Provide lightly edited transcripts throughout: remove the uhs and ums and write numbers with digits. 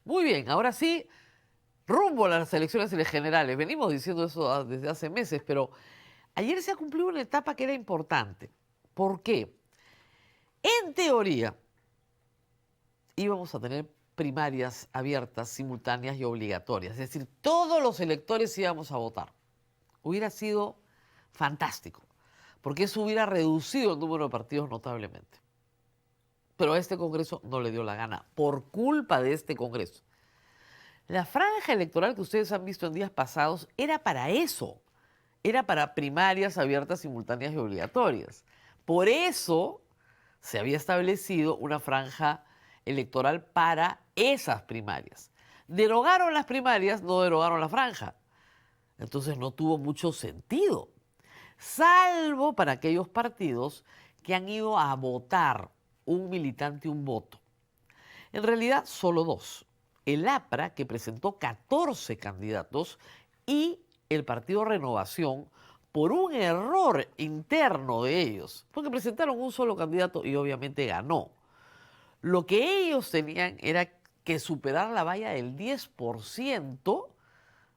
Muy bien, ahora sí, rumbo a las elecciones generales. Venimos diciendo eso desde hace meses, pero ayer se ha cumplido una etapa que era importante. ¿Por qué? En teoría, íbamos a tener primarias abiertas, simultáneas y obligatorias. Es decir, todos los electores íbamos a votar. Hubiera sido fantástico, porque eso hubiera reducido el número de partidos notablemente. Pero a este Congreso no le dio la gana, por culpa de este Congreso. La franja electoral que ustedes han visto en días pasados era para eso. Era para primarias abiertas, simultáneas y obligatorias. Por eso se había establecido una franja electoral para esas primarias. Derogaron las primarias, no derogaron la franja. Entonces no tuvo mucho sentido, salvo para aquellos partidos que han ido a votar un militante, un voto. En realidad, solo dos. El APRA, que presentó 14 candidatos, y el Partido Renovación, por un error interno de ellos, porque presentaron un solo candidato y obviamente ganó. Lo que ellos tenían era que superar la valla del 10%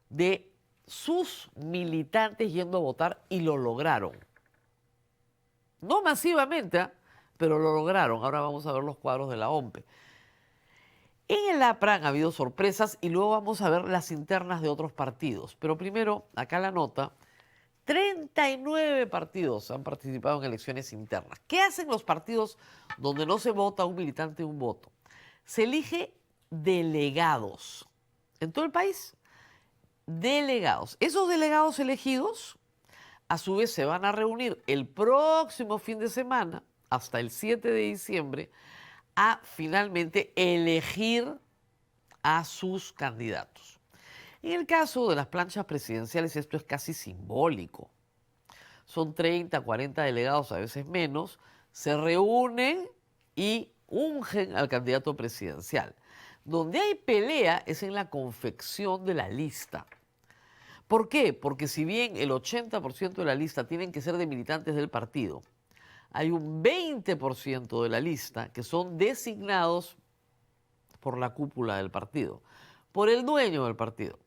de sus militantes yendo a votar y lo lograron. No masivamente, ¿eh? Pero lo lograron. Ahora vamos a ver los cuadros de la OMPE. En el APRA han habido sorpresas y luego vamos a ver las internas de otros partidos. Pero primero, acá la nota, 39 partidos han participado en elecciones internas. ¿Qué hacen los partidos donde no se vota un militante un voto? Se elige delegados en todo el país. Delegados. Esos delegados elegidos, a su vez, se van a reunir el próximo fin de semana, hasta el 7 de diciembre, a finalmente elegir a sus candidatos. En el caso de las planchas presidenciales, esto es casi simbólico. Son 30, 40 delegados, a veces menos, se reúnen y ungen al candidato presidencial. Donde hay pelea es en la confección de la lista. ¿Por qué? Porque si bien el 80% de la lista tienen que ser de militantes del partido, hay un 20% de la lista que son designados por la cúpula del partido, por el dueño del partido,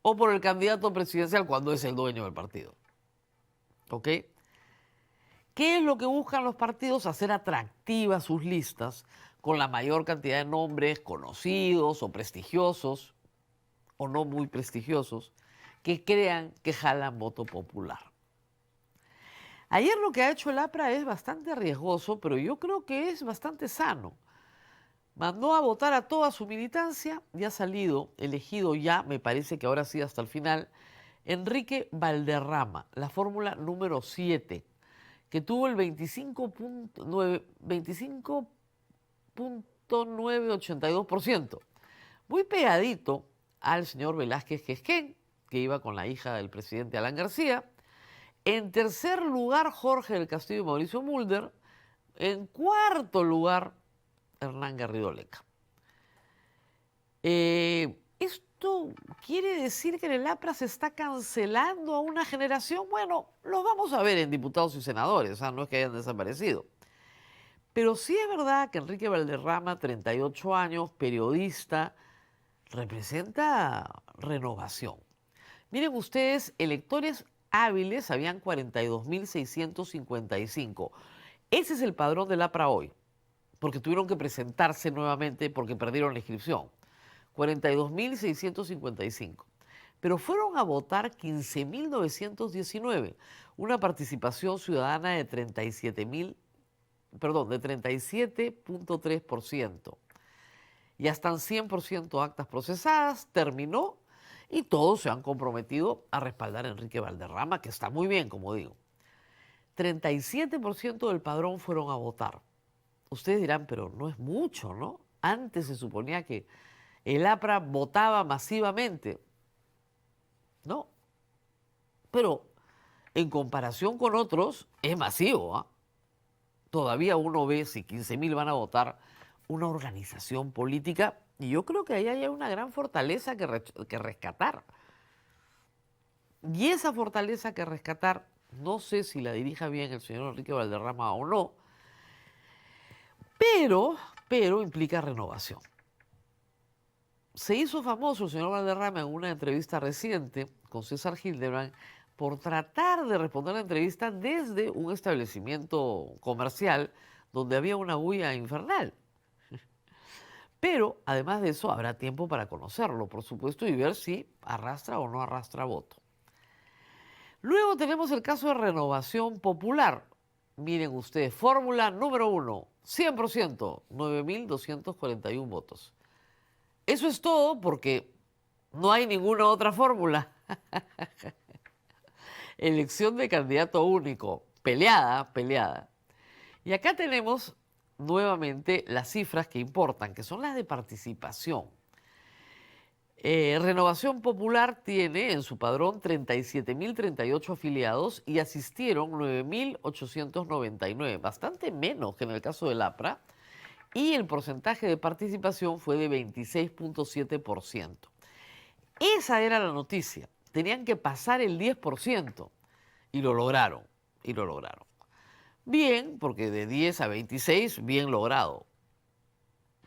o por el candidato presidencial cuando es el dueño del partido. ¿Ok? ¿Qué es lo que buscan los partidos? Hacer atractivas sus listas con la mayor cantidad de nombres conocidos o prestigiosos, o no muy prestigiosos, que crean que jalan voto popular. Ayer lo que ha hecho el APRA es bastante riesgoso, pero yo creo que es bastante sano. Mandó a votar a toda su militancia y ha salido, elegido ya, me parece que ahora sí hasta el final, Enrique Valderrama, la fórmula número 7, que tuvo el 25.982%, muy pegadito al señor Velázquez Quesquén, que iba con la hija del presidente Alan García. En tercer lugar, Jorge del Castillo y Mauricio Mulder. En cuarto lugar, Hernán Garrido Leca. ¿Esto quiere decir que en el APRA se está cancelando a una generación? Bueno, lo vamos a ver en diputados y senadores, o sea, no es que hayan desaparecido. Pero sí es verdad que Enrique Valderrama, 38 años, periodista, representa renovación. Miren ustedes, electores hábiles habían 42.655. Ese es el padrón del APRA hoy, porque tuvieron que presentarse nuevamente porque perdieron la inscripción. 42.655. Pero fueron a votar 15.919, una participación ciudadana de 37.3%. Ya están 100% actas procesadas, terminó, y todos se han comprometido a respaldar a Enrique Valderrama, que está muy bien, como digo. 37% del padrón fueron a votar. Ustedes dirán, pero no es mucho, ¿no? Antes se suponía que el APRA votaba masivamente. No. Pero en comparación con otros, es masivo, ¿ah? Todavía uno ve si 15.000 van a votar una organización política, y yo creo que ahí hay una gran fortaleza que rescatar. Y esa fortaleza que rescatar, no sé si la dirija bien el señor Enrique Valderrama o no, pero implica renovación. se hizo famoso el señor Valderrama en una entrevista reciente con César Hildebrand por tratar de responder la entrevista desde un establecimiento comercial donde había una bulla infernal. Pero, además de eso, habrá tiempo para conocerlo, por supuesto, y ver si arrastra o no arrastra voto. Luego tenemos el caso de Renovación Popular. Miren ustedes, fórmula número 1, 100%, 9.241 votos. Eso es todo porque no hay ninguna otra fórmula. Elección de candidato único, peleada, peleada. Y acá tenemos nuevamente las cifras que importan, que son las de participación. Renovación Popular tiene en su padrón 37.038 afiliados y asistieron 9.899, bastante menos que en el caso del APRA, y el porcentaje de participación fue de 26.7%. Esa era la noticia, tenían que pasar el 10% y lo lograron, y lo lograron. Bien, porque de 10 a 26, bien logrado.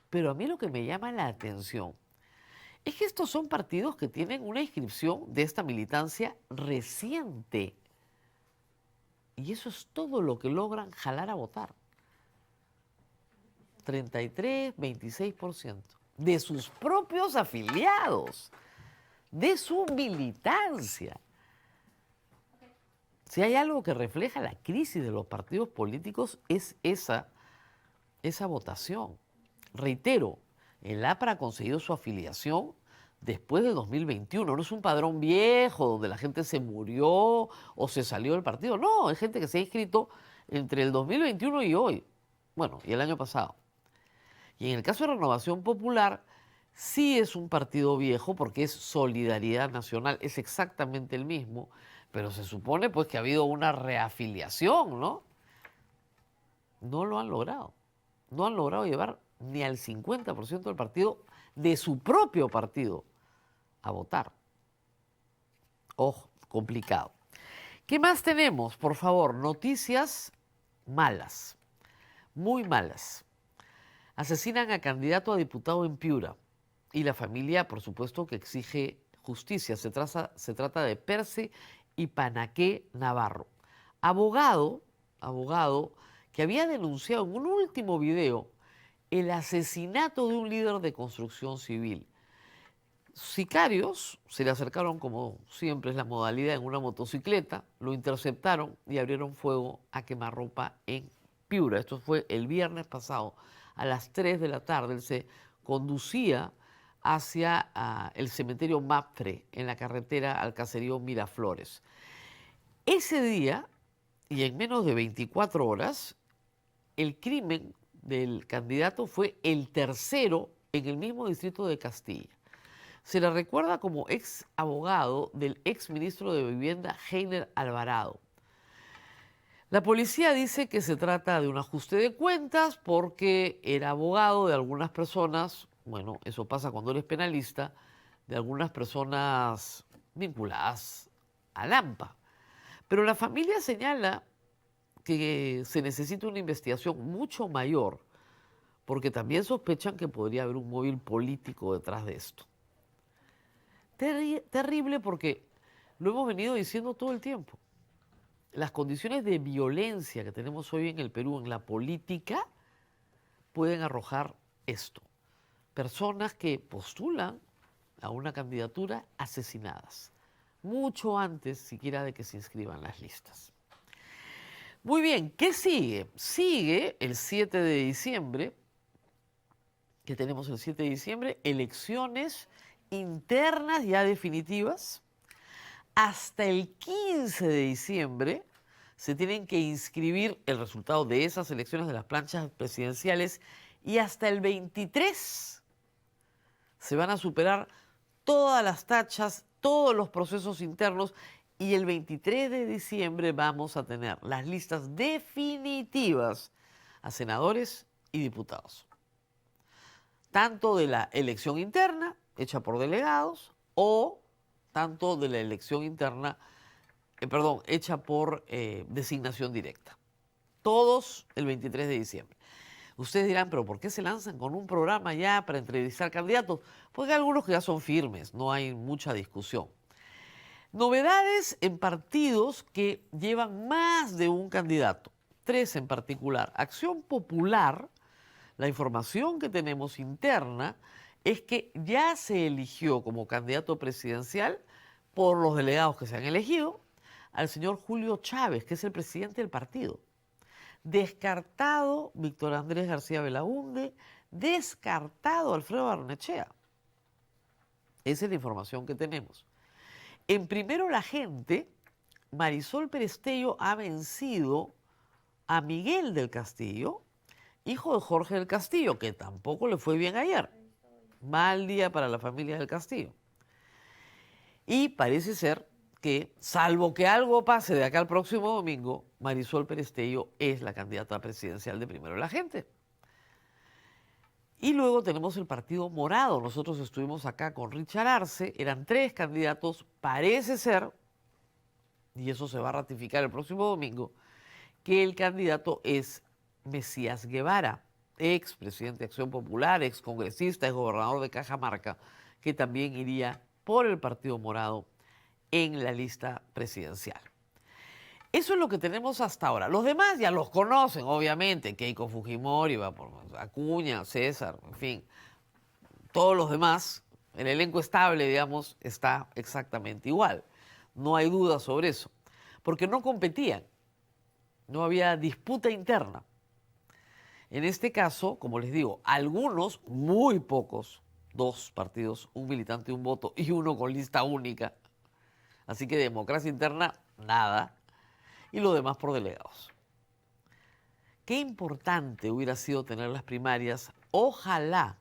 Pero a mí lo que me llama la atención es que estos son partidos que tienen una inscripción de esta militancia reciente. Y eso es todo lo que logran jalar a votar. 33, 26% de sus propios afiliados, de su militancia. Si hay algo que refleja la crisis de los partidos políticos es esa votación. Reitero, el APRA ha conseguido su afiliación después de 2021. No es un padrón viejo donde la gente se murió o se salió del partido. No, es gente que se ha inscrito entre el 2021 y hoy. Bueno, y el año pasado. Y en el caso de Renovación Popular, sí es un partido viejo porque es Solidaridad Nacional, es exactamente el mismo, pero se supone pues que ha habido una reafiliación, ¿no? No lo han logrado. No han logrado llevar ni al 50% del partido, de su propio partido, a votar. Ojo, complicado. ¿Qué más tenemos? Por favor, noticias malas, muy malas. Asesinan a candidato a diputado en Piura y la familia, por supuesto, que exige justicia. Se trata de Percy Ipanaqué Navarro, abogado que había denunciado en un último video el asesinato de un líder de construcción civil. Sicarios se le acercaron, como siempre es la modalidad, en una motocicleta, lo interceptaron y abrieron fuego a quemarropa en Piura. Esto fue el viernes pasado a las 3 de la tarde. Él se conducía hacia el cementerio Mapfre, en la carretera al caserío Miraflores. Ese día, y en menos de 24 horas, el crimen del candidato fue el tercero en el mismo distrito de Castilla. Se le recuerda como ex abogado del ex ministro de Vivienda, Heiner Alvarado. La policía dice que se trata de un ajuste de cuentas porque era abogado de algunas personas, bueno, eso pasa cuando eres penalista, de algunas personas vinculadas al AMPA. Pero la familia señala que se necesita una investigación mucho mayor porque también sospechan que podría haber un móvil político detrás de esto. Terrible porque lo hemos venido diciendo todo el tiempo. Las condiciones de violencia que tenemos hoy en el Perú en la política pueden arrojar esto. Personas que postulan a una candidatura asesinadas, mucho antes siquiera de que se inscriban las listas. Muy bien, ¿qué sigue? Sigue el 7 de diciembre, que tenemos el 7 de diciembre, elecciones internas ya definitivas. Hasta el 15 de diciembre se tienen que inscribir el resultado de esas elecciones de las planchas presidenciales y hasta el 23 se van a superar todas las tachas, todos los procesos internos y el 23 de diciembre vamos a tener las listas definitivas a senadores y diputados. Tanto de la elección interna, hecha por delegados, o tanto de la elección interna, hecha por designación directa. Todos el 23 de diciembre. Ustedes dirán, pero ¿por qué se lanzan con un programa ya para entrevistar candidatos? Porque hay algunos que ya son firmes, no hay mucha discusión. Novedades en partidos que llevan más de un candidato, 3 en particular. Acción Popular, la información que tenemos interna es que ya se eligió como candidato presidencial por los delegados que se han elegido al señor Julio Chávez, que es el presidente del partido. Descartado Víctor Andrés García Belaúnde, descartado Alfredo Barnechea. Esa es la información que tenemos. En Primero la Gente, Marisol Perestello ha vencido a Miguel del Castillo, hijo de Jorge del Castillo, que tampoco le fue bien ayer. Mal día para la familia del Castillo. Y parece ser que, salvo que algo pase de acá al próximo domingo, Marisol Perestello es la candidata presidencial de Primero la Gente. Y luego tenemos el Partido Morado. Nosotros estuvimos acá con Richard Arce, eran 3 candidatos, parece ser, y eso se va a ratificar el próximo domingo, que el candidato es Mesías Guevara, ex presidente de Acción Popular, ex congresista, ex gobernador de Cajamarca, que también iría por el Partido Morado en la lista presidencial. Eso es lo que tenemos hasta ahora. Los demás ya los conocen, obviamente. Keiko Fujimori, va por Acuña, César, en fin. Todos los demás, el elenco estable, digamos, está exactamente igual. No hay duda sobre eso. Porque no competían. No había disputa interna. En este caso, como les digo, algunos, muy pocos, 2 partidos, un militante y un voto, y uno con lista única. Así que democracia interna, nada. Y lo demás por delegados. Qué importante hubiera sido tener las primarias. Ojalá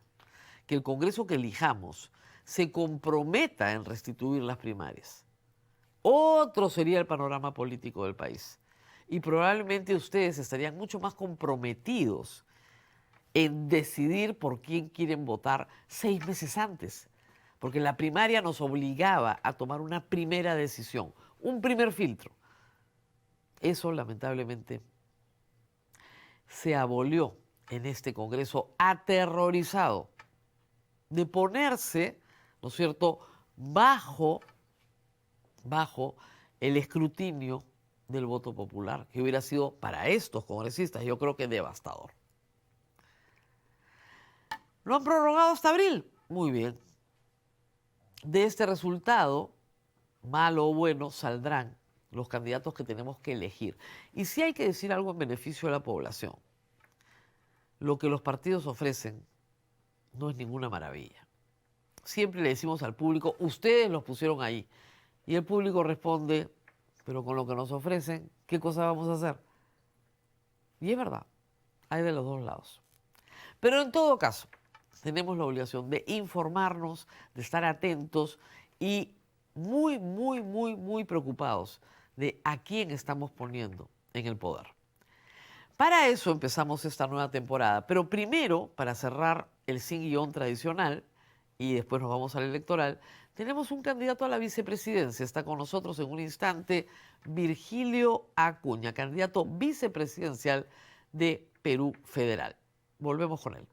que el Congreso que elijamos se comprometa en restituir las primarias. Otro sería el panorama político del país. Y probablemente ustedes estarían mucho más comprometidos en decidir por quién quieren votar 6 meses antes. Porque la primaria nos obligaba a tomar una primera decisión, un primer filtro. Eso, lamentablemente, se abolió en este Congreso aterrorizado de ponerse, ¿no es cierto?, bajo el escrutinio del voto popular, que hubiera sido para estos congresistas, yo creo que devastador. ¿Lo han prorrogado hasta abril? Muy bien. De este resultado, malo o bueno, saldrán los candidatos que tenemos que elegir. Y sí hay que decir algo en beneficio de la población. Lo que los partidos ofrecen no es ninguna maravilla. Siempre le decimos al público, ustedes los pusieron ahí. Y el público responde, pero con lo que nos ofrecen, ¿qué cosa vamos a hacer? Y es verdad, hay de los dos lados. Pero en todo caso, tenemos la obligación de informarnos, de estar atentos y muy preocupados de a quién estamos poniendo en el poder. Para eso empezamos esta nueva temporada, pero primero, para cerrar el sin guión tradicional, y después nos vamos al electoral, tenemos un candidato a la vicepresidencia. Está con nosotros en un instante Virgilio Acuña, candidato vicepresidencial de Perú Federal. Volvemos con él.